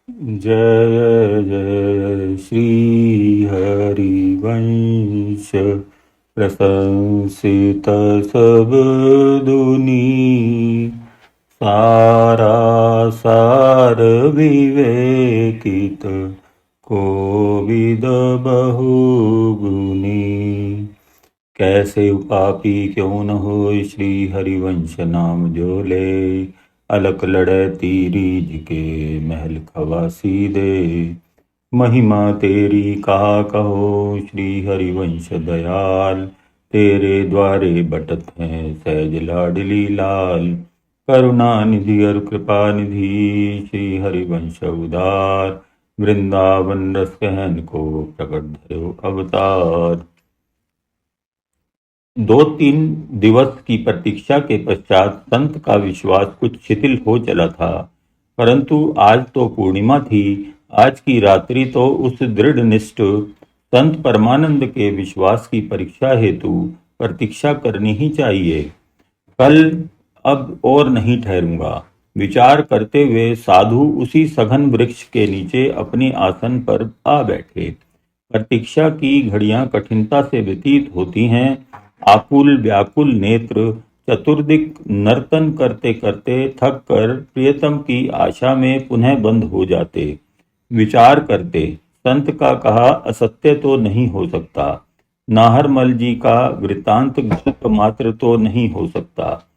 जय जय श्री हरिवंश प्रशंसित सब दुनी सारा सार विवेकित कोविद बहुगुनी। कैसे पापी क्यों न हो श्री हरिवंश नाम जो ले, अलक लड़े तीरीज के महल खवासी दे। महिमा तेरी कहा कहो श्री हरिवंश दयाल, तेरे द्वारे बटत हैं सहज लाडली लाल। करुणा निधि और कृपा निधि श्री हरिवंश उदार, वृंदावन रस कहन को प्रकट धरो अवतार। 2-3 दिवस की प्रतीक्षा के पश्चात संत का विश्वास कुछ शिथिल हो चला था, परंतु आज तो पूर्णिमा थी। आज की रात्रि तो उस दृढ़निष्ठ संत परमानंद के विश्वास की परीक्षा हेतु प्रतीक्षा करनी ही चाहिए। कल अब और नहीं ठहरूंगा, विचार करते हुए साधु उसी सघन वृक्ष के नीचे अपने आसन पर आ बैठे। प्रतीक्षा की घड़ियां कठिनता से व्यतीत होती हैं। आकुल व्याकुल नेत्र चतुर्दिक नर्तन करते करते थक कर प्रियतम की आशा में पुनः बंद हो जाते। विचार करते, संत का कहा असत्य तो नहीं हो सकता, नाहरमल जी का वृतांत गल्प मात्र तो नहीं हो सकता।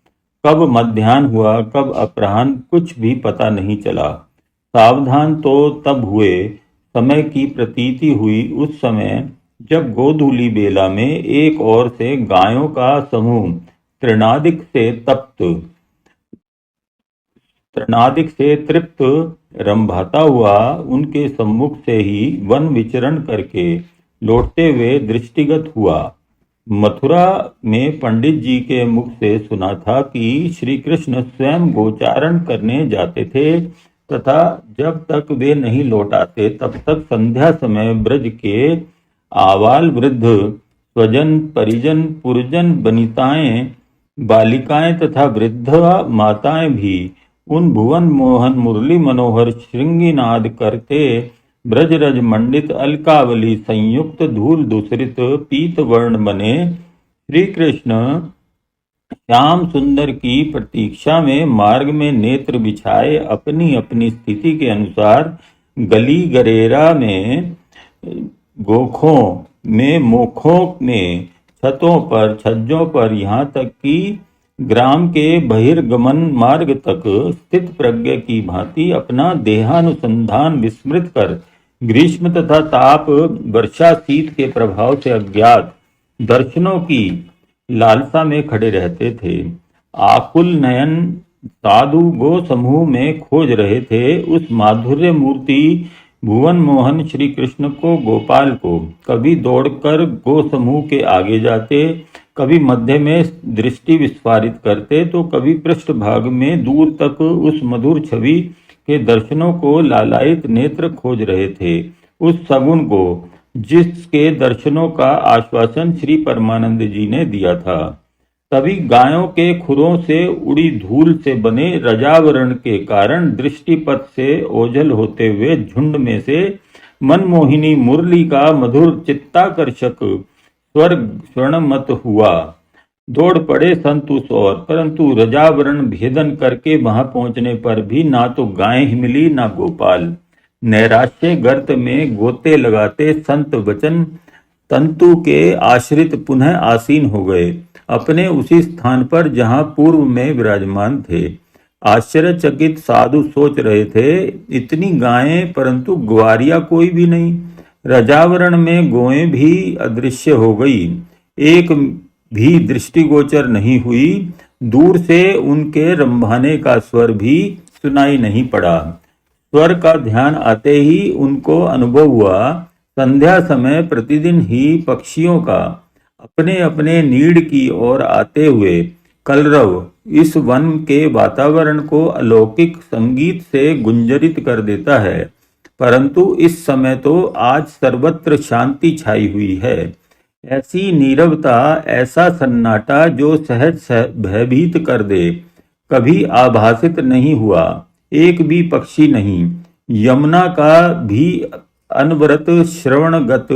कब मध्याह्न हुआ कब अपराह्न कुछ भी पता नहीं चला। सावधान तो तब हुए समय की प्रतीति हुई उस समय जब गोधूली बेला में एक ओर से गायों का समूह तृणादिक से तृप्त रंभाता हुआ उनके सम्मुख से ही वन विचरण करके लौटते हुए दृष्टिगत हुआ। मथुरा में पंडित जी के मुख से सुना था कि श्री कृष्ण स्वयं गोचारण करने जाते थे तथा जब तक वे नहीं लौटाते तब तक संध्या समय ब्रज के आबाल वृद्ध स्वजन परिजन पुरजन बनिताएं बालिकाएं तथा वृद्ध माताएं भी उन भुवन मोहन मुरली मनोहर श्रृंगीनाद करते ब्रजरज मंडित अलकावली संयुक्त धूल दूसरित पीत वर्ण बने श्री कृष्ण श्याम सुंदर की प्रतीक्षा में मार्ग में नेत्र बिछाए अपनी अपनी स्थिति के अनुसार गली गरेरा में गोखों में मोखों में छतों पर छज्जों पर यहाँ तक कि ग्राम के बहिर्गमन मार्ग तक स्थित प्रज्ञ की भांति अपना देहानुसंधान विस्मृत कर ग्रीष्म तथा ताप वर्षा शीत के प्रभाव से अज्ञात दर्शनों की लालसा में खड़े रहते थे। आकुल नयन साधु गो समूह में खोज रहे थे उस माधुर्य मूर्ति भुवन मोहन श्री कृष्ण को गोपाल को। कभी दौड़कर गो समूह के आगे जाते, कभी मध्य में दृष्टि विस्फारित करते तो कभी पृष्ठभाग में दूर तक उस मधुर छवि के दर्शनों को लालायित नेत्र खोज रहे थे। उस सगुण को जिसके दर्शनों का आश्वासन श्री परमानंद जी ने दिया था। तभी गायों के खुरों से उड़ी धूल से बने रजावरण के कारण दृष्टिपथ से ओझल होते हुए झुंड में से मनमोहिनी मुरली का मधुर चित्ताकर्षक स्वर स्वर्णमत हुआ। दौड़ पड़े संत उस ओर, परंतु रजावरण भेदन करके वहां पहुंचने पर भी ना तो गाय ही मिली ना गोपाल। नैराश्य गर्त में गोते लगाते संत वचन तंतु के आश्रित पुनः आसीन हो गए अपने उसी स्थान पर जहां पूर्व में विराजमान थे। आश्चर्यचकित साधु सोच रहे थे, इतनी गायें परंतु ग्वारिया कोई भी नहीं। रजावरण में गोएं भी अदृश्य हो गई, एक भी दृष्टिगोचर नहीं हुई। दूर से उनके रंभाने का स्वर भी सुनाई नहीं पड़ा। स्वर का ध्यान आते ही उनको अनुभव हुआ, संध्या समय प्रतिदिन ही पक्षियों का अपने अपने नीड़ की ओर आते हुए कलरव इस वन के वातावरण को अलौकिक संगीत से गुंजरित कर देता है। परंतु इस समय तो आज सर्वत्र शांति छाई हुई है। ऐसी नीरवता, ऐसा सन्नाटा जो सहज भयभीत कर दे, कभी आभासित नहीं हुआ। एक भी पक्षी नहीं, यमुना का भी अनवरत श्रवणगत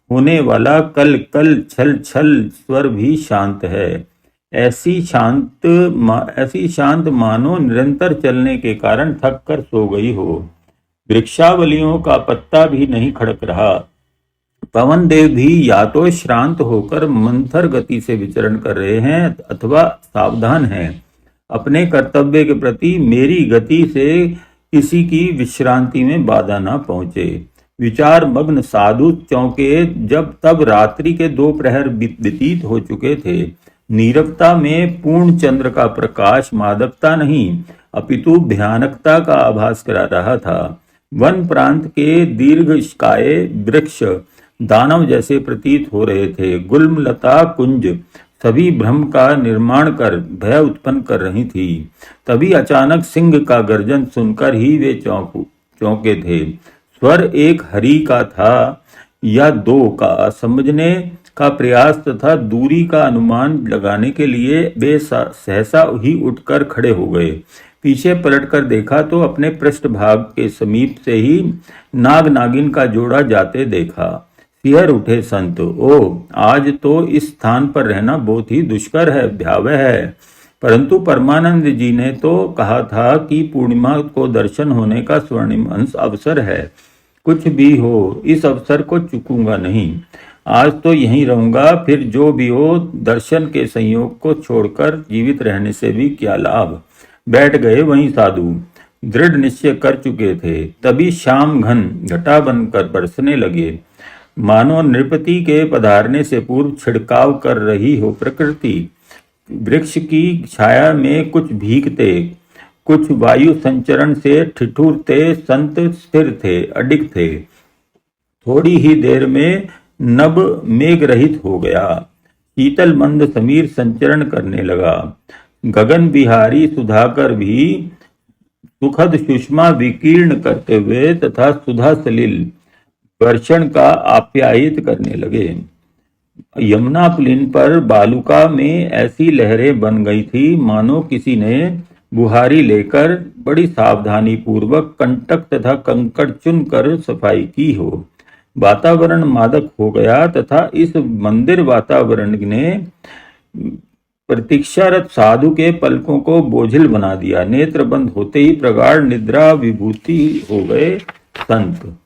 होने वाला कल कल छल छल स्वर भी शांत है। ऐसी शांत मानो निरंतर चलने के कारण थक कर सो गई हो। वृक्षावलियों का पत्ता भी नहीं खड़क रहा। पवन देव भी या तो श्रांत होकर मंथर गति से विचरण कर रहे हैं अथवा सावधान हैं। अपने कर्तव्य के प्रति मेरी गति से किसी की विश्रांति में बाधा न पहुंचे। विचार मग्न साधु चौंके जब तब रात्रि के 2 प्रहर व्यतीत हो चुके थे। नीरवता में पूर्ण चंद्र का प्रकाश मादकता नहीं अपितु भयानकता का आभास करा रहा था। वन प्रांत के दीर्घकाय वृक्ष दानव जैसे प्रतीत हो रहे थे। गुल्मलता कुंज सभी भ्रम का निर्माण कर भय उत्पन्न कर रही थी। तभी अचानक सिंह का गर्जन सुनकर ही वे चौंके थे। स्वर एक हरि का था या 2 का समझने का प्रयास तथा दूरी का अनुमान लगाने के लिए वे सहसा ही उठकर खड़े हो गए। पीछे पलटकर देखा तो अपने पृष्ठभाग के समीप से ही नाग नागिन का जोड़ा जाते देखा। सिहर उठे संत, ओ आज तो इस स्थान पर रहना बहुत ही दुष्कर है, भयावह है। परंतु परमानंद जी ने तो कहा था कि पूर्णिमा को दर्शन होने का स्वर्णिम अवसर है। कुछ भी हो, इस अवसर को चूकूंगा नहीं। आज तो यहीं रहूंगा, फिर जो भी हो दर्शन के संयोग को छोड़कर जीवित रहने से भी क्या लाभ। बैठ गए वहीं साधु, दृढ़ निश्चय कर चुके थे। तभी शाम घन घटा बनकर बरसने लगे, मानो नृपति के पधारने से पूर्व छिड़काव कर रही हो प्रकृति। वृक्ष की छाया में कुछ भीगते, कुछ वायु संचरण से ठिठुरते संत स्थिर थे, अडिग थे। थोड़ी ही देर में नभ मेघ रहित हो गया। शीतल मंद समीर संचरण करने लगा। गगन बिहारी सुधाकर भी सुखद सुषमा विकीर्ण करते हुए तथा सुधा सलिल वर्षण का आप्यायित करने लगे। यमुना पुलिन पर बालुका में ऐसी लहरें बन गई थी मानो किसी ने बुहारी लेकर बड़ी सावधानी पूर्वक कंटक तथा कंकड़ चुनकर सफाई की हो। वातावरण मादक हो गया तथा इस मंदिर वातावरण ने प्रतीक्षारत साधु के पलकों को बोझिल बना दिया। नेत्र बंद होते ही प्रगाढ़ निद्रा विभूति हो गए संत।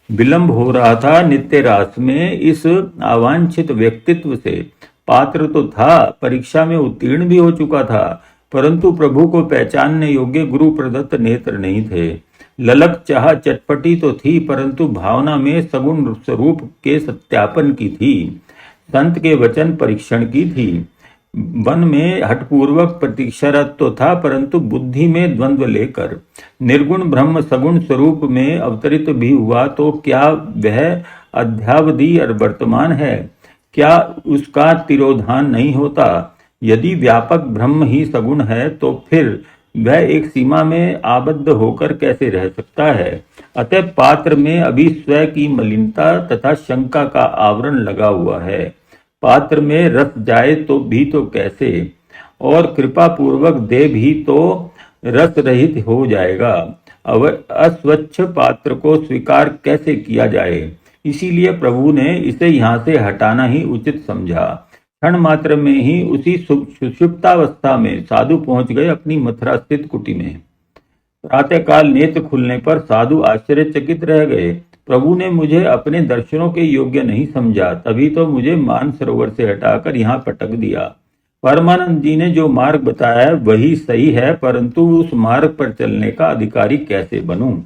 विलंब हो रहा था नित्य रास में। इस अवांछित व्यक्तित्व से पात्र तो था, परीक्षा में उत्तीर्ण भी हो चुका था, परंतु प्रभु को पहचानने योग्य गुरु प्रदत्त नेत्र नहीं थे। ललक चाह चटपटी तो थी, परंतु भावना में सगुण स्वरूप के सत्यापन की थी। संत के वचन परीक्षण की थी। वन में हठपूर्वक प्रतीक्षारत तो था, परंतु बुद्धि में द्वंद्व लेकर निर्गुण ब्रह्म सगुण स्वरूप में अवतरित भी हुआ तो क्या वह अध्यावधि और वर्तमान है? क्या उसका तिरोधान नहीं होता? यदि व्यापक ब्रह्म ही सगुण है तो फिर वह एक सीमा में आबद्ध होकर कैसे रह सकता है? अतः पात्र में अभी स्वयं की मलिनता तथा शंका का आवरण लगा हुआ है। पात्र में रस जाए तो भी तो कैसे, और कृपा पूर्वक दे भी तो रस रहित हो जाएगा। अस्वच्छ पात्र को स्वीकार कैसे किया जाए? इसीलिए प्रभु ने इसे यहाँ से हटाना ही उचित समझा। क्षण मात्र में ही उसी सुषुप्तावस्था में साधु पहुंच गए अपनी मथुरा स्थित कुटी में। प्रातःकाल नेत्र खुलने पर साधु आश्चर्यचकित रह गए। प्रभु ने मुझे अपने दर्शनों के योग्य नहीं समझा, तभी तो मुझे मानसरोवर से हटाकर यहाँ पटक दिया। परमानंद जी ने जो मार्ग बताया है वही सही है, परंतु उस मार्ग पर चलने का अधिकारी कैसे बनूं?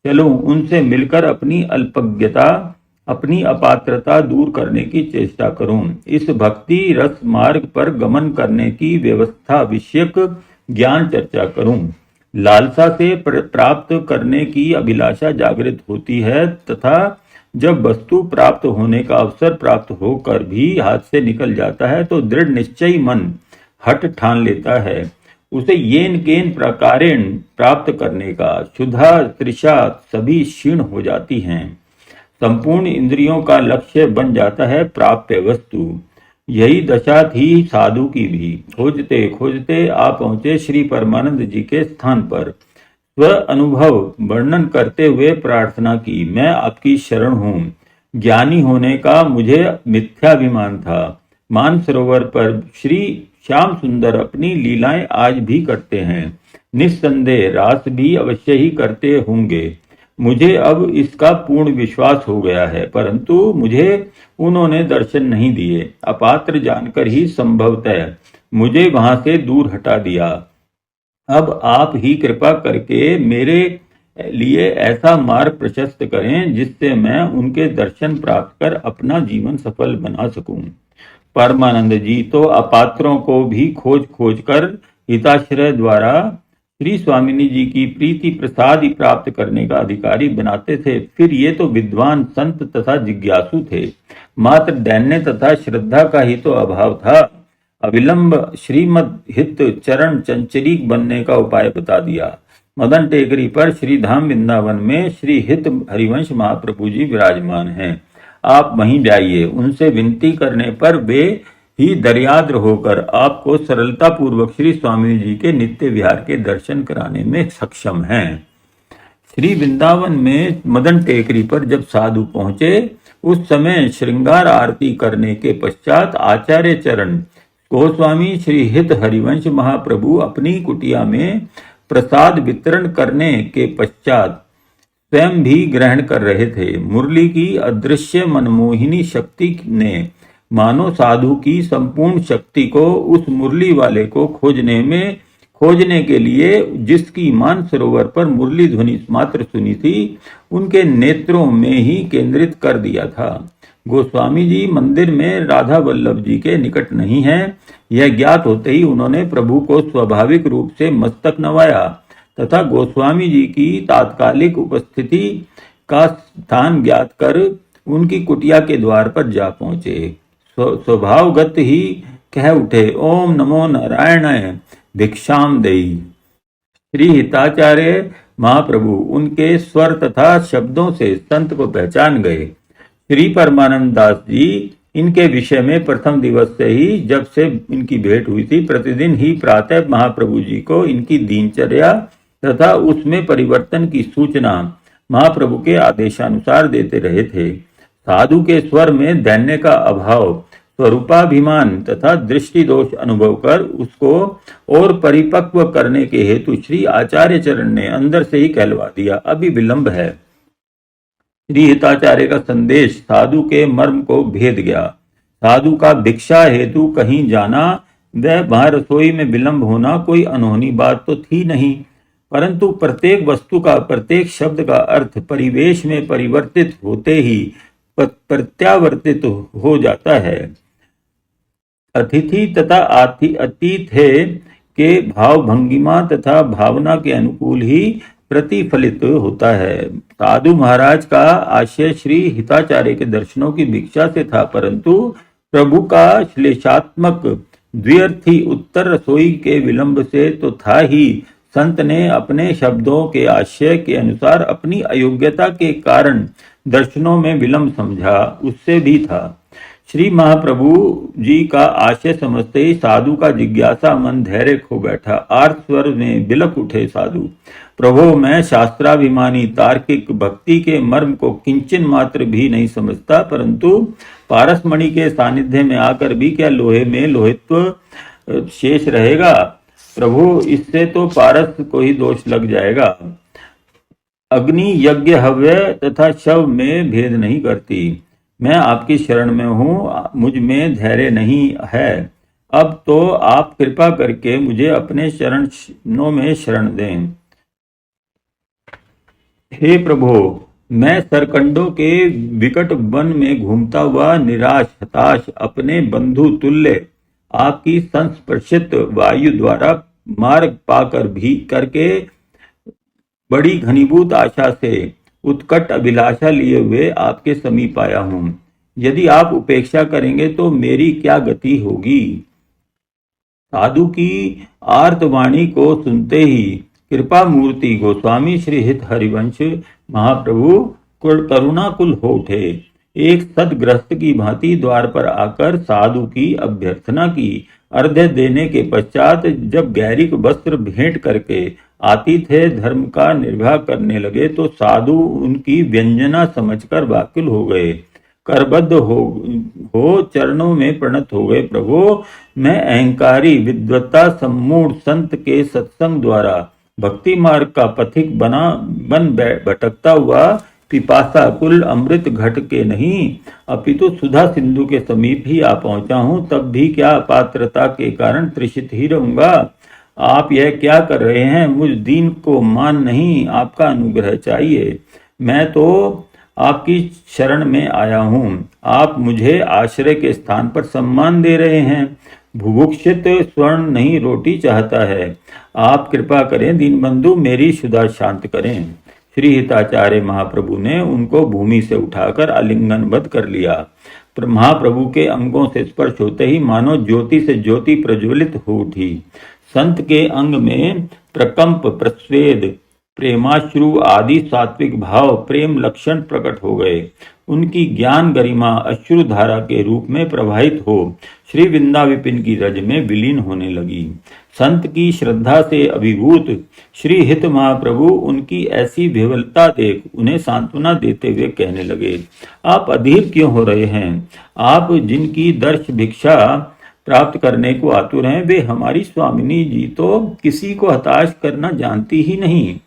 चलूं उनसे मिलकर अपनी अल्पज्ञता, अपनी अपात्रता दूर करने की चेष्टा करूं। इस भक्ति रस मार्ग पर गमन करने की व्यवस्था विषयक ज्ञान चर्चा करूं। लालसा से प्राप्त करने की अभिलाषा जागृत होती है तथा जब वस्तु प्राप्त होने का अवसर प्राप्त होकर भी हाथ से निकल जाता है तो दृढ़ निश्चयी मन हट ठान लेता है उसे येन केन प्रकारेण प्राप्त करने का। क्षुधा तृषा सभी क्षीण हो जाती हैं। संपूर्ण इंद्रियों का लक्ष्य बन जाता है प्राप्य वस्तु। यही दशा थी साधु की भी। खोजते खोजते आ पहुंचे श्री परमानंद जी के स्थान पर। स्व अनुभव वर्णन करते हुए प्रार्थना की, मैं आपकी शरण हूँ। ज्ञानी होने का मुझे मिथ्याभिमान था। मानसरोवर पर श्री श्याम सुंदर अपनी लीलाएं आज भी करते हैं। निस्संदेह रास भी अवश्य ही करते होंगे। मुझे अब इसका पूर्ण विश्वास हो गया है, परंतु मुझे उन्होंने दर्शन नहीं दिए। अपात्र जानकर ही संभवतः मुझे वहां से दूर हटा दिया। अब आप ही कृपा करके मेरे लिए ऐसा मार्ग प्रशस्त करें जिससे मैं उनके दर्शन प्राप्त कर अपना जीवन सफल बना सकूं। परमानंद जी तो अपात्रों को भी खोज खोज कर हिताश्रय द्वारा श्री स्वामिनी जी की प्रीति प्रसाद ही प्राप्त करने का अधिकारी बनाते थे। फिर ये तो विद्वान संत तथा जिज्ञासु थे, मात्र दैन्य तथा श्रद्धा का ही तो अभाव था। अविलंब श्रीमद हित चरण चंचरीक बनने का उपाय बता दिया। मदन टेकरी पर श्री धाम वृंदावन में श्री हित हरिवंश महाप्रभु जी विराजमान हैं। आप वहीं जाइए। उनसे विनती करने पर वे ही दर्याद्र होकर आपको सरलता पूर्वक श्री स्वामी जी के नित्य विहार के दर्शन कराने में सक्षम हैं। श्री वृंदावन में मदन टेकरी पर जब साधु पहुंचे, उस समय श्रृंगार आरती करने के पश्चात आचार्य चरण गोस्वामी श्री हित हरिवंश महाप्रभु अपनी कुटिया में प्रसाद वितरण करने के पश्चात स्वयं भी ग्रहण कर रहे थे। मुरली की अदृश्य मनमोहिनी शक्ति ने मानो साधु की संपूर्ण शक्ति को उस मुरली वाले को खोजने के लिए जिसकी मानसरोवर पर मुरली ध्वनि मात्र सुनी थी, उनके नेत्रों में ही केंद्रित कर दिया था। गोस्वामी जी मंदिर में राधा वल्लभ जी के निकट नहीं हैं। यह ज्ञात होते ही उन्होंने प्रभु को स्वाभाविक रूप से मस्तक नवाया तथा गोस्वामी जी की तात्कालिक उपस्थिति का स्थान ज्ञात कर उनकी कुटिया के द्वार पर जा पहुंचे। स्वभावगत ही कह उठे, ओम नमो नारायणाय भिक्षाम देई। श्री हिताचार्य महाप्रभु उनके स्वर तथा शब्दों से संत को पहचान गए। श्री परमानंद दास जी इनके विषय में प्रथम दिवस से ही जब से इनकी भेंट हुई थी, प्रतिदिन ही प्रातः महाप्रभु जी को इनकी दिनचर्या तथा उसमें परिवर्तन की सूचना महाप्रभु के आदेशानुसार देते रहे थे। साधु के स्वर में दैन्य का अभाव, स्वरूपाभिमान तथा दृष्टि दोष अनुभव कर उसको और परिपक्व करने के हेतु श्री आचार्य चरण ने अंदर से ही कहलवा दिया, अभी विलंब है। श्री हिताचार्य का संदेश साधु के मर्म को भेद गया। साधु का भिक्षा हेतु कहीं जाना व वहां रसोई में विलंब होना कोई अनहोनी बात तो थी नहीं, परंतु प्रत्येक वस्तु का, प्रत्येक शब्द का अर्थ परिवेश में परिवर्तित होते ही प्रत्यावर्तित हो जाता है। अतिथि तथा अतिथि के भाव भंगिमा तथा भावना के अनुकूल ही प्रतिफलित होता है। साधु महाराज का आशय श्री हिताचार्य के दर्शनों की भिक्षा से था, परंतु प्रभु का श्लेषात्मक द्व्यर्थी उत्तर रसोई के विलंब से तो था ही, संत ने अपने शब्दों के आशय के अनुसार अपनी अयोग्यता के कारण दर्शनों में विलंब समझा, उससे भी था। श्री महाप्रभु जी का आशय समझते ही साधु का जिज्ञासा मन धैर्य खो बैठा। आर्त स्वर में बिलक उठे साधु, प्रभो मैं शास्त्राभिमानी तार्किक भक्ति के मर्म को किंचन मात्र भी नहीं समझता, परंतु पारसमणि के सानिध्य में आकर भी क्या लोहे में लोहित्व शेष रहेगा। प्रभु इससे तो पारस को ही दोष लग जाएगा। अग्नि यज्ञ हव्य तथा शव में भेद नहीं करती। मैं आपकी शरण में हूँ, मुझ में धैर्य नहीं है। अब तो आप कृपा करके मुझे अपने शरणों में शरण दें। हे प्रभु, मैं सरकंडों के विकट वन में घूमता हुआ निराश हताश अपने बंधु तुल्य आपकी संस्पर्शित वायु द्वारा मार्ग पाकर भी करके बड़ी घनीभूत आशा से उत्कट अभिलाषा लिए हुए आपके समीप आया हूं। यदि आप उपेक्षा करेंगे तो मेरी क्या गति होगी। साधु की आर्तवाणी को सुनते ही कृपा मूर्ति गोस्वामी श्री हित हरिवंश महाप्रभु करुणाकुल हो उठे। एक सदगृहस्थ की भांति द्वार पर आकर साधु की अभ्यर्थना की। अर्घ्य देने के पश्चात जब गैरिक वस्त्र भेंट करके आतिथ्य धर्म का निर्वाह करने लगे तो साधु उनकी व्यंजना समझकर व्याकुल हो गए, करबद्ध हो चरणों में प्रणत हो गए। प्रभु, मैं अहंकारी विद्वत्ता सम्मूढ़ संत के सत्संग द्वारा भक्ति मार्ग का पथिक बन भटकता हुआ पिपासा कुल अमृत घट के नहीं अपितु सुधा सिंधु के समीप ही आ पहुंचा हूं, तब भी क्या अपात्रता के कारण तृषित ही रहूंगा। आप यह क्या कर रहे हैं? मुझ दीन को मान नहीं, आपका अनुग्रह चाहिए। मैं तो आपकी शरण में आया हूँ। आप मुझे आश्रय के स्थान पर सम्मान दे रहे हैं। बुभुक्षित स्वर्ण नहीं रोटी चाहता है। आप कृपा करें दीनबंधु, मेरी क्षुधा शांत करें। श्री हिताचार्य महाप्रभु ने उनको भूमि से उठाकर आलिंगनबद्ध कर लिया। महाप्रभु के अंगों से स्पर्श होते ही मानो ज्योति से ज्योति प्रज्वलित हो उठी। संत के अंग में प्रकंप, प्रस्वेद, प्रेमाश्रु आदि सात्विक भाव, प्रेम लक्षण प्रकट हो गए। उनकी ज्ञान गरिमा अश्रु धारा के रूप में प्रवाहित हो श्री वृंदाविपिन की रज में विलीन होने लगी। संत की श्रद्धा से अभिभूत श्री हित महाप्रभु उनकी ऐसी विह्वलता देख उन्हें सांत्वना देते हुए कहने लगे, आप अधीर क्यों हो रहे हैं? आप जिनकी दर्श भिक्षा प्राप्त करने को आतुर हैं, वे हमारी स्वामिनी जी तो किसी को हताश करना जानती ही नहीं।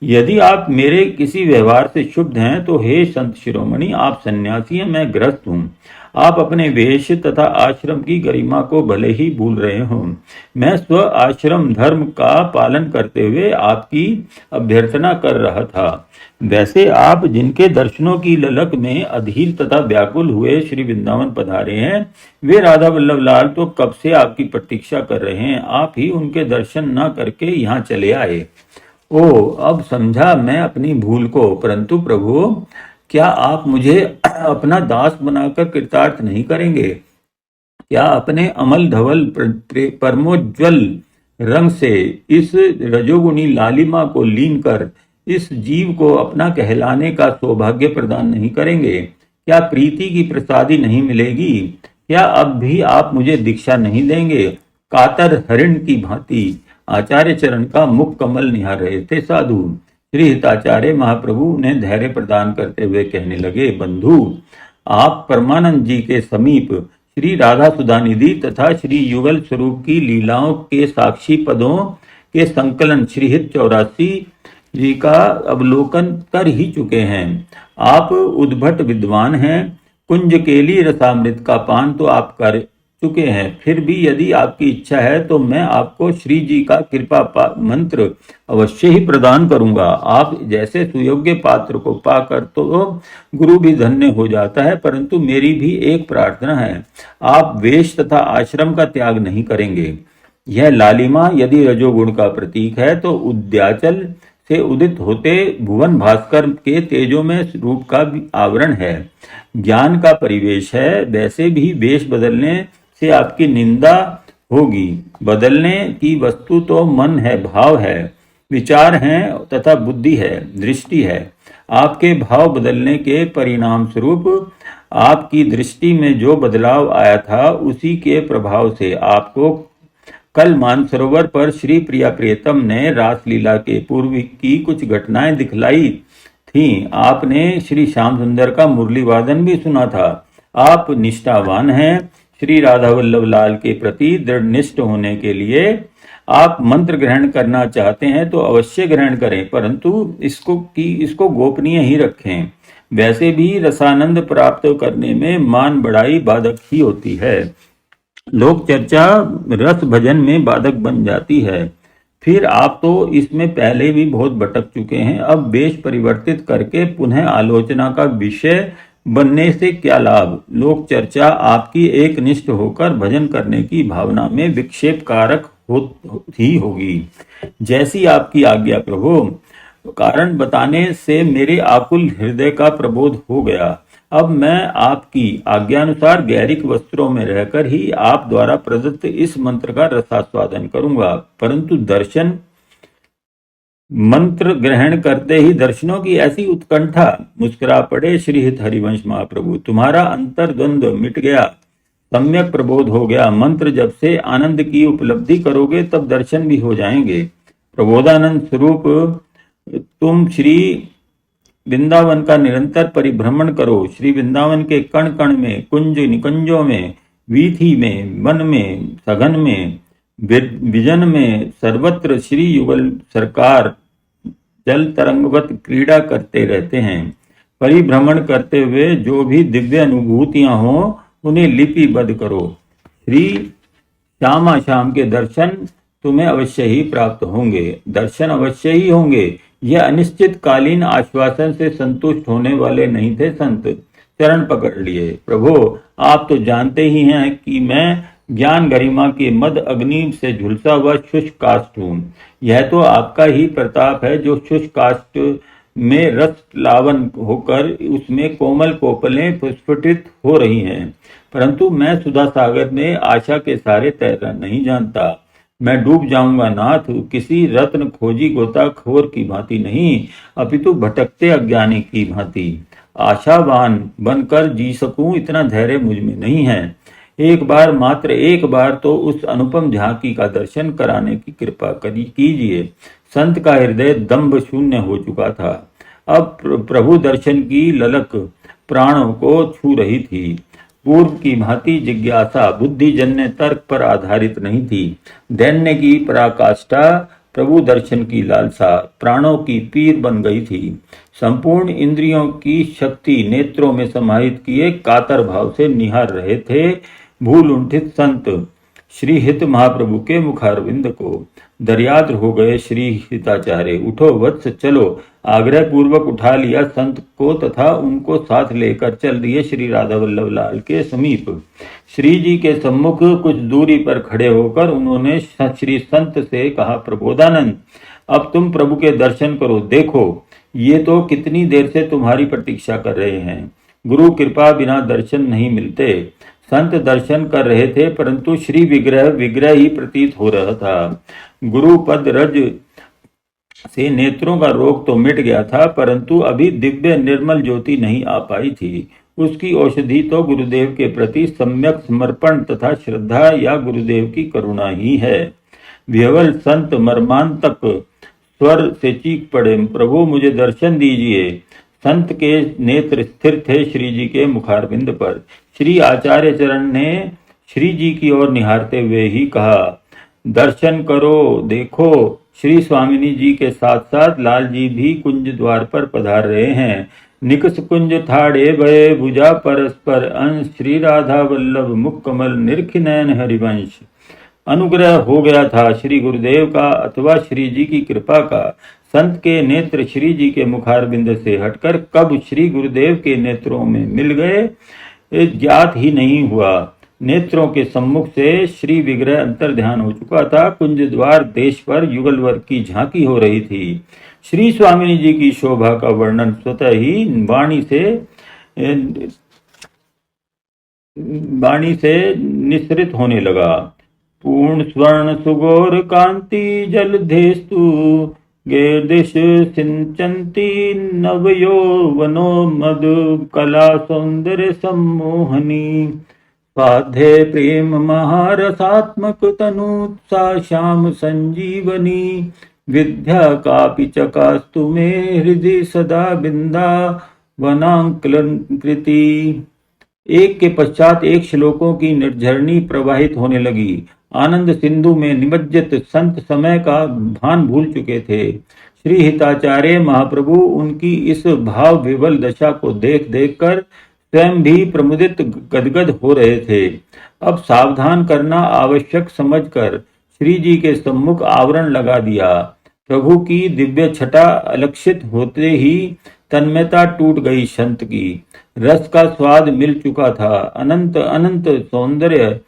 यदि आप मेरे किसी व्यवहार से क्षुब्ध हैं तो हे संत शिरोमणि, आप सन्यासी हैं, मैं गृहस्थ हूँ। आप अपने वेश तथा आश्रम की गरिमा को भले ही भूल रहे हो। मैं स्व आश्रम धर्म का पालन करते हुए आपकी अभ्यर्थना कर रहा था। वैसे आप जिनके दर्शनों की ललक में अधीर तथा व्याकुल हुए श्री वृंदावन पधारे हैं, वे राधा वल्लभ लाल तो कब से आपकी प्रतीक्षा कर रहे हैं। आप ही उनके दर्शन न करके यहाँ चले आए। ओ, अब समझा मैं अपनी भूल को। परंतु प्रभु, क्या आप मुझे अपना दास बनाकर कृतार्थ नहीं करेंगे? क्या अपने अमल धवल परमोज्वल रंग से इस रजोगुणी लालिमा को लीन कर इस जीव को अपना कहलाने का सौभाग्य प्रदान नहीं करेंगे? क्या प्रीति की प्रसादी नहीं मिलेगी? क्या अब भी आप मुझे दीक्षा नहीं देंगे? कातर हरिण की भांति आचार्य चरण का मुख कमल निहार रहे थे साधु। श्री हिताचार्य महाप्रभु उन्हें धैर्य प्रदान करते हुए कहने लगे, बंधु, आप परमानंद जी के समीप श्री राधा सुधानिधि तथा श्री युगल स्वरूप की लीलाओं के साक्षी पदों के संकलन श्री हित 84 जी का अवलोकन कर ही चुके हैं। आप उद्भट विद्वान हैं। कुंज केली रसामृत का पान तो आप कर चुके हैं। फिर भी यदि आपकी इच्छा है तो मैं आपको श्री जी का कृपा मंत्र अवश्य ही प्रदान करूंगा। आप जैसे सुयोग्य पात्र को पाकर तो गुरु भी धन्य हो जाता है, परंतु मेरी भी एक प्रार्थना है, आप वेश तथा आश्रम का त्याग नहीं करेंगे। यह लालिमा यदि रजोगुण का प्रतीक है तो उद्याचल से उदित होते भुवन भास्कर के तेजो में रूप का आवरण है, ज्ञान का परिवेश है। वैसे भी वेश बदलने से आपकी निंदा होगी। बदलने की वस्तु तो मन है, भाव है, विचार हैं तथा बुद्धि है, दृष्टि है। आपके भाव बदलने के परिणाम स्वरूप आपकी दृष्टि में जो बदलाव आया था, उसी के प्रभाव से आपको कल मानसरोवर पर श्री प्रिया प्रियतम ने रासलीला के पूर्व की कुछ घटनाएं दिखलाई थी। आपने श्री श्याम सुंदर का मुरली वादन भी सुना था। आप निष्ठावान हैं। श्री राधा वल्लभ लाल के प्रति दृढ़निष्ठ होने के लिए आप मंत्र ग्रहण करना चाहते हैं तो अवश्य ग्रहण करें, परंतु इसको गोपनीय ही रखें। वैसे भी रसानंद प्राप्त करने में मान बढ़ाई बाधक ही होती है। लोक चर्चा रस भजन में बाधक बन जाती है। फिर आप तो इसमें पहले भी बहुत भटक चुके हैं। अब वेश परिवर्तित करके पुनः आलोचना का विषय बनने से क्या लाभ? लोक चर्चा आपकी एक निष्ठ होकर भजन करने की भावना में विक्षेप कारक ही होगी। जैसी आपकी आज्ञा प्रभु। कारण बताने से मेरे आकुल हृदय का प्रबोध हो गया। अब मैं आपकी आज्ञानुसार गैरिक वस्त्रों में रहकर ही आप द्वारा प्रदत्त इस मंत्र का रसास्वादन करूंगा। परंतु दर्शन मंत्र ग्रहण करते ही दर्शनों की ऐसी उत्कंठा। मुस्कुरा पड़े श्री हित हरिवंश महाप्रभु, तुम्हारा अंतर्द्वंद्व मिट गया, सम्यक प्रबोध हो गया। मंत्र जब से आनंद की उपलब्धि करोगे तब दर्शन भी हो जाएंगे। प्रबोधानंद स्वरूप तुम श्री वृंदावन का निरंतर परिभ्रमण करो। श्री वृंदावन के कण कण में, कुंज निकुंजों में, वीथी में, वन में, सघन में, विजन में, सर्वत्र श्री युगल सरकार जल तरंगवत क्रीड़ा करते रहते हैं। परिभ्रमण करते हुए जो भी दिव्य अनुभूतियां हो उन्हें लिपिबद्ध करो। श्री श्यामा श्याम के दर्शन तुम्हें अवश्य ही प्राप्त होंगे। दर्शन अवश्य ही होंगे, यह अनिश्चित कालीन आश्वासन से संतुष्ट होने वाले नहीं थे संत। चरण पकड़ लिए। प्रभु, आप तो जानते ही हैं कि मैं ज्ञान गरिमा के मद अग्नि से झुलसा हुआ शुष्क काष्ठ हूँ। यह तो आपका ही प्रताप है जो शुष्क काष्ठ में रस लावन होकर उसमें कोमल कोपलें प्रस्फुटित हो रही हैं। परंतु मैं सुधा सागर में आशा के सारे तैरना नहीं जानता। मैं डूब जाऊंगा नाथ, किसी रत्न खोजी गोताखोर की भांति नहीं, अपितु भटकते अज्ञानी की भांति। आशावान बनकर जी सकूं इतना धैर्य मुझ में नहीं है। एक बार, मात्र एक बार तो उस अनुपम झांकी का दर्शन कराने की कृपा कीजिए। संत का हृदय दंभ शून्य हो चुका था। अब प्रभु दर्शन की ललक प्राणों को छू रही थी। पूर्व की भांति जिज्ञासा बुद्धिजन्य तर्क पर आधारित नहीं थी। दैन्य की पराकाष्ठा प्रभु दर्शन की लालसा प्राणों की पीर बन गई थी। संपूर्ण इंद्रियों की शक्ति नेत्रों में समाहित किए कातर भाव से निहार रहे थे भूल उंठित संत श्री हित महाप्रभु के मुखारविंद को। दर्याद्र हो गए श्री हिताचार्य। उठो वत्स चलो। आग्रह पूर्वक उठा लिया संत को तथा उनको साथ लेकर चल दिए श्री राधा वल्लभ लाल के समीप। श्री जी के सम्मुख कुछ दूरी पर खड़े होकर उन्होंने श्री संत से कहा, प्रबोधानंद, अब तुम प्रभु के दर्शन करो। देखो, ये तो कितनी देर से तुम्हारी प्रतीक्षा कर रहे हैं। गुरु कृपा बिना दर्शन नहीं मिलते। संत दर्शन कर रहे थे परंतु श्री विग्रह ही प्रतीत हो रहा था। गुरु पद रज से नेत्रों का रोग तो मिट गया था परंतु अभी दिव्य निर्मल ज्योति नहीं आ पाई थी। उसकी औषधि तो गुरुदेव के प्रति सम्यक समर्पण तथा श्रद्धा या गुरुदेव की करुणा ही है। विह्वल संत मर्मांतक स्वर से चीख पड़े, प्रभु मुझे दर्शन दीजिए। संत के नेत्र स्थिर थे श्री जी के मुखारविंद पर। श्री आचार्य चरण ने श्री जी की ओर निहारते हुए ही कहा, दर्शन करो। देखो, श्री स्वामिनी जी के साथ साथ लाल जी भी कुंज द्वार पर पधार रहे हैं। निकस कुंज थाड़े भये भुजा परस्पर अंश, श्री राधा वल्लभ मुख कमल निरख नयन हरिवंश। अनुग्रह हो गया था श्री गुरुदेव का अथवा श्री जी की कृपा का। संत के नेत्र श्री जी के मुखारबिंद से हटकर कब श्री गुरुदेव के नेत्रों में मिल गए ज्ञात ही नहीं हुआ। नेत्रों के सम्मुख से श्री विग्रह अंतर ध्यान हो चुका था। कुंज द्वार देश पर युगल वर्ग की झांकी हो रही थी। श्री स्वामिनी जी की शोभा का वर्णन स्वतः ही वाणी से निसृत होने लगा। पूर्ण स्वर्ण सुगोर कांति जलधेस्तु गेर्दिश सिंचंती नव यौवनो मधु कला सौंदर्य सम्मोहनी। पाध्य प्रेम महारसात्मक तनु सा श्याम संजीवनी। विद्या कापि चकास्तु मे हृदय सदा बिंदा वनांकृति। एक के पश्चात एक श्लोकों की निर्झरणी प्रवाहित होने लगी। आनंद सिंधु में निमज्जित संत समय का भान भूल चुके थे। श्री हिताचार्य महाप्रभु उनकी इस भाव विवल दशा को देख देख कर स्वयं भी प्रमुदित गदगद हो रहे थे। अब सावधान करना आवश्यक समझकर श्री जी के सम्मुख आवरण लगा दिया। प्रभु की दिव्य छटा अलक्षित होते ही तन्मयता टूट गई। संत की रस का स्वाद मिल चुका था। अनंत अनंत सौंदर्य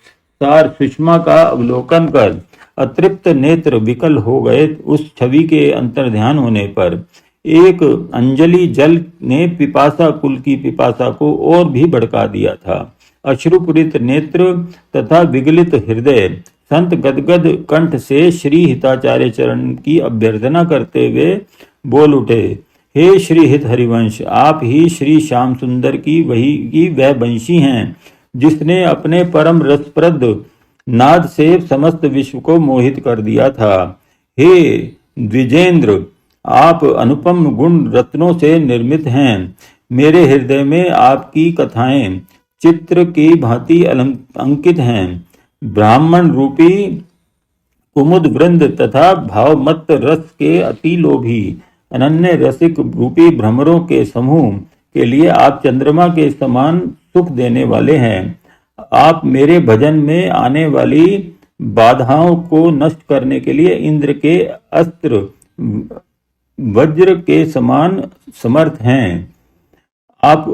सार सुषमा का अवलोकन कर अतृप्त नेत्र विकल हो गए। उस छवि के अंतर्ध्यान होने पर एक अंजलि जल ने पिपासा कुल की पिपासा को और भी भड़का दिया था। अश्रुपूरित नेत्र तथा विगलित हृदय संत गदगद कंठ से श्री हिताचार्य चरण की अभ्यर्थना करते हुए बोल उठे, हे श्री हित हरिवंश, आप ही श्री श्याम सुंदर की वह वंशी हैं जिसने अपने परम रसप्रद नाद से समस्त विश्व को मोहित कर दिया था। हे द्विजेंद्र, आप अनुपम गुण रत्नों से निर्मित हैं। मेरे हृदय में आपकी कथाएं चित्र की भांति अंकित हैं। ब्राह्मण रूपी कुमुद वृंद तथा भावमत्त रस के अति लोभी अनन्य रसिक रूपी भ्रमरों के समूह के लिए आप चंद्रमा के समान सुख देने वाले हैं। आप मेरे भजन में आने वाली बाधाओं को नष्ट करने के लिए इंद्र के अस्त्र वज्र के समान समर्थ हैं। आप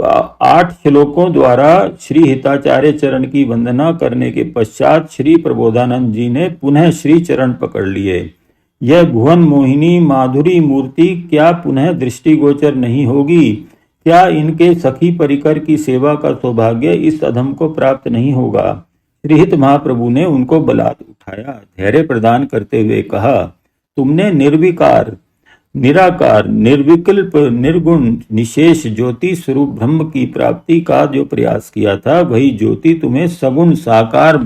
8 श्लोकों द्वारा श्री हिताचार्य चरण की वंदना करने के पश्चात श्री प्रबोधानंद जी ने पुनः श्री चरण पकड़ लिए। यह भुवन मोहिनी माधुरी मूर्ति क्या पुनः दृष्टिगोचर नहीं होगी? क्या इनके सखी परिकर की सेवा का सौभाग्य इस अधम को प्राप्त नहीं होगा? श्रीहित महाप्रभु ने उनको बलात् उठाया, धैर्य प्रदान करते हुए कहा, तुमने निर्विकार निराकार निर्विकल्प निर्गुण निशेष ज्योति स्वरूप ब्रह्म की प्राप्ति का जो प्रयास किया था, वही ज्योति तुम्हें सगुण साकार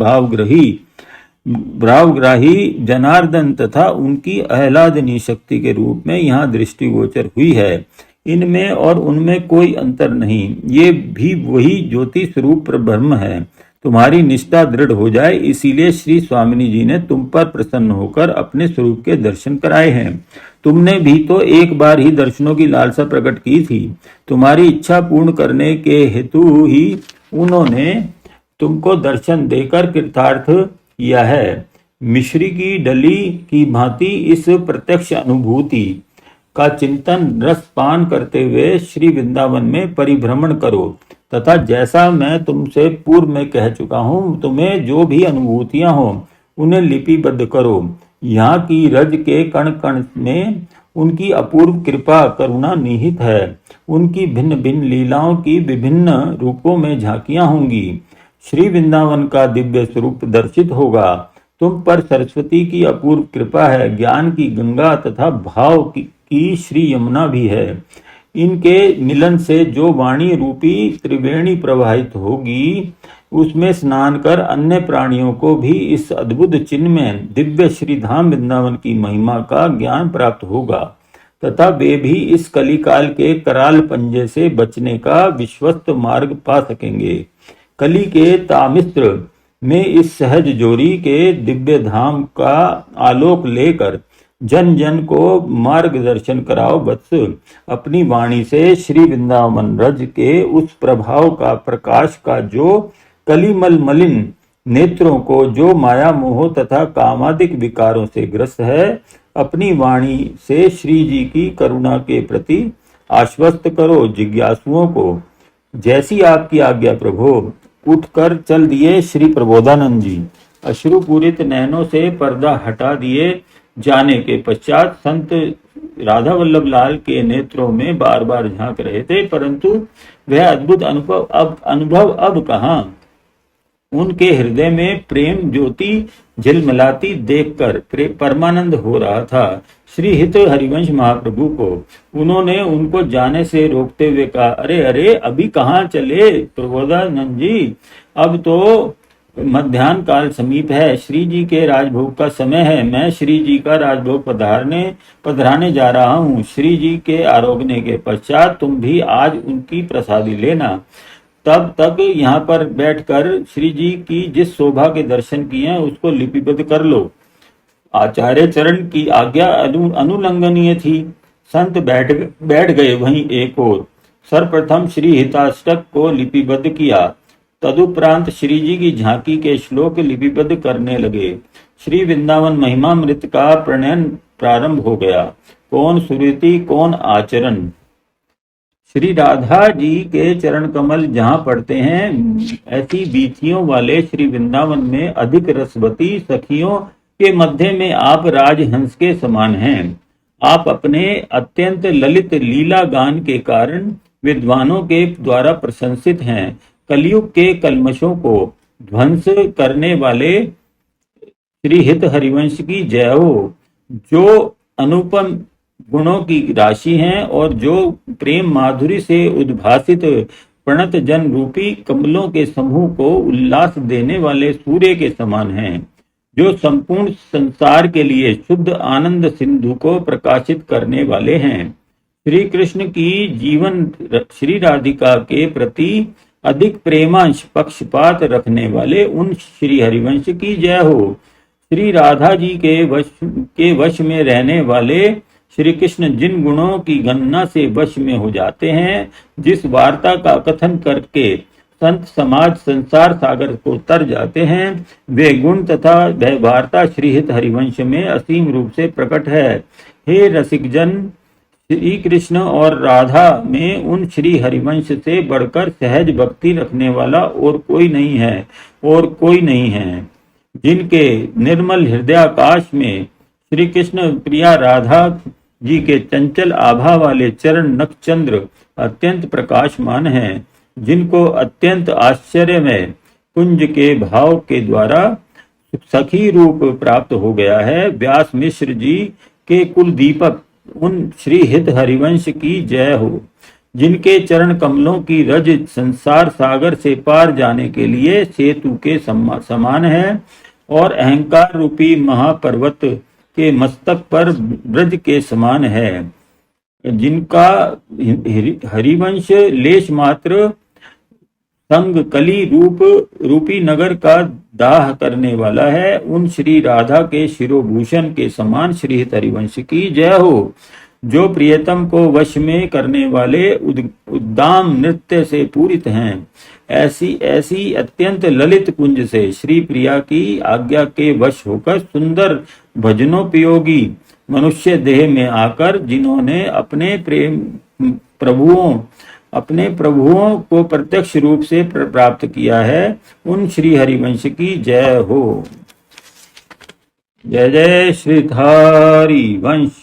भावग्राही जनार्दन तथा उनकी आह्लादनी शक्ति के रूप में यहाँ दृष्टिगोचर हुई है। इनमें और उनमें कोई अंतर नहीं, ये भी वही ज्योति स्वरूप ब्रह्म है। तुम्हारी निष्ठा दृढ़ हो जाए, इसीलिए श्री स्वामिनी जी ने तुम पर प्रसन्न होकर अपने स्वरूप के दर्शन कराए हैं। तुमने भी तो एक बार ही दर्शनों की लालसा प्रकट की थी। तुम्हारी इच्छा पूर्ण करने के हेतु ही उन्होंने तुमको दर्शन देकर कृतार्थ किया है। मिश्री की डली की भांति इस प्रत्यक्ष अनुभूति का चिंतन रस पान करते हुए श्री वृंदावन में परिभ्रमण करो तथा जैसा मैं तुमसे पूर्व में कह चुका हूँ, तुम्हें जो भी अनुभूतियां हो उन्हें लिपिबद्ध करो। यहाँ की रज के कण कण में उनकी अपूर्व कृपा करुणा निहित है। उनकी भिन्न भिन्न लीलाओं की विभिन्न रूपों में झांकियां होंगी। श्री वृंदावन का दिव्य स्वरूप दर्शित होगा। तुम पर सरस्वती की अपूर्व कृपा है। ज्ञान की गंगा तथा भाव की श्री यमुना भी है। इनके मिलन से जो वाणी रूपी त्रिवेणी प्रवाहित होगी, उसमें स्नान कर अन्य प्राणियों को भी इस अद्भुत चिन्ह में दिव्य श्री धाम वृंदावन की महिमा का ज्ञान प्राप्त होगा तथा वे भी इस कलिकाल के कराल पंजे से बचने का विश्वस्त मार्ग पा सकेंगे। कली के तामिस्त्र में इस सहज जोरी के दिव्य धाम का आलोक लेकर जन जन को मार्गदर्शन कराओ वत्स। अपनी वाणी से श्री वृंदावन रज के उस प्रभाव का प्रकाश का जो कलिमल मलिन नेत्रों को जो माया मोह तथा कामादिक विकारों से ग्रस्त है, अपनी वाणी से श्री जी की करुणा के प्रति आश्वस्त करो जिज्ञासुओं को। जैसी आपकी आज्ञा प्रभु। उठकर चल दिए श्री प्रबोधानंद जी। अश्रुपूरित नैनों से पर्दा हटा दिए जाने के पश्चात संत राधा वल्लभ लाल के नेत्रों में बार बार झांक रहे थे, परंतु वह अद्भुत अनुभव अब कहाँ। उनके हृदय में प्रेम ज्योति झिलमिलाती देखकर परमानंद हो रहा था। श्री हित हरिवंश महाप्रभु को उन्होंने उनको जाने से रोकते हुए कहा, अरे अरे अभी कहाँ चले प्रबोधानंद जी, अब तो मध्याह्न काल समीप है। श्री जी के राजभोग का समय है। मैं श्री जी का राजभोग पधराने जा रहा हूँ। श्री जी के आरोगने के पश्चात तुम भी आज उनकी प्रसादी लेना। तब तक यहाँ पर बैठकर श्री जी की जिस शोभा के दर्शन किए हैं उसको लिपिबद्ध कर लो। आचार्य चरण की आज्ञा अनुलंघनीय थी। संत बैठ गए वहीं एक ओर। सर्वप्रथम श्री हिताष्टक को लिपिबद्ध किया। तदुपरांत श्री जी की झांकी के श्लोक लिपिबद्ध करने लगे। श्री वृंदावन महिमामृत का प्रणयन प्रारंभ हो गया। कौन सुरीति कौन आचरण। श्री राधा जी के चरण कमल जहाँ पड़ते हैं, ऐसी बीथियों वाले श्री वृंदावन में अधिक रसवती सखियों के मध्य में आप राजहंस के समान हैं। आप अपने अत्यंत ललित लीला गान के कारण विद्वानों के द्वारा प्रशंसित हैं। कलयुग के कल्मशों को ध्वंस करने वाले श्री हित हरिवंश की जय हो। जो अनुपम गुणों की राशि हैं और जो प्रेम माधुरी से उद्भासित प्रणत जन रूपी कमलों के समूह को उल्लास देने वाले सूर्य के समान हैं। जो संपूर्ण संसार के लिए शुद्ध आनंद सिंधु को प्रकाशित करने वाले हैं। श्री कृष्ण की जीवन श्री राधिका के प्रति अधिक प्रेमांश पक्षपात रखने वाले उन श्री हरिवंश की जय हो। श्री राधा जी के वश में रहने वाले श्री कृष्ण जिन गुणों की गणना से वश में हो जाते हैं, जिस वार्ता का कथन करके संत समाज संसार सागर को तर जाते हैं, वे गुण तथा वह वार्ता श्रीहित हरिवंश में असीम रूप से प्रकट है। हे रसिक जन, श्री कृष्ण और राधा में उन श्री हरिवंश से बढ़कर सहज भक्ति रखने वाला और कोई नहीं है। जिनके निर्मल हृदयाकाश में श्री कृष्ण प्रिया राधा जी के चंचल आभा वाले चरण नखचंद्र अत्यंत प्रकाशमान हैं, जिनको अत्यंत आश्चर्य में कुंज के भाव के द्वारा सखी रूप प्राप्त हो गया है। व्यास मिश्र जी के कुल दीपक उन श्री हित हरिवंश की जय हो। जिनके चरण कमलों की रज संसार सागर से पार जाने के लिए सेतु के समान है और अहंकार रूपी महापर्वत के मस्तक पर ब्रज के समान है। जिनका हरिवंश लेश मात्र संग कली रूपी नगर का दाह करने वाला है, उन श्री राधा के शिरोभूषण के समान श्री हरिवंश की जय हो। जो प्रियतम को वश में करने वाले उद्दाम नृत्य से पूरित हैं, ऐसी अत्यंत ललित कुंज से श्री प्रिया की आज्ञा के वश होकर सुंदर भजनोपयोगी मनुष्य देह में आकर जिन्होंने अपने प्रभुओं को प्रत्यक्ष रूप से प्राप्त किया है, उन श्री हरिवंश की जय हो। जय जय श्री हरिवंश।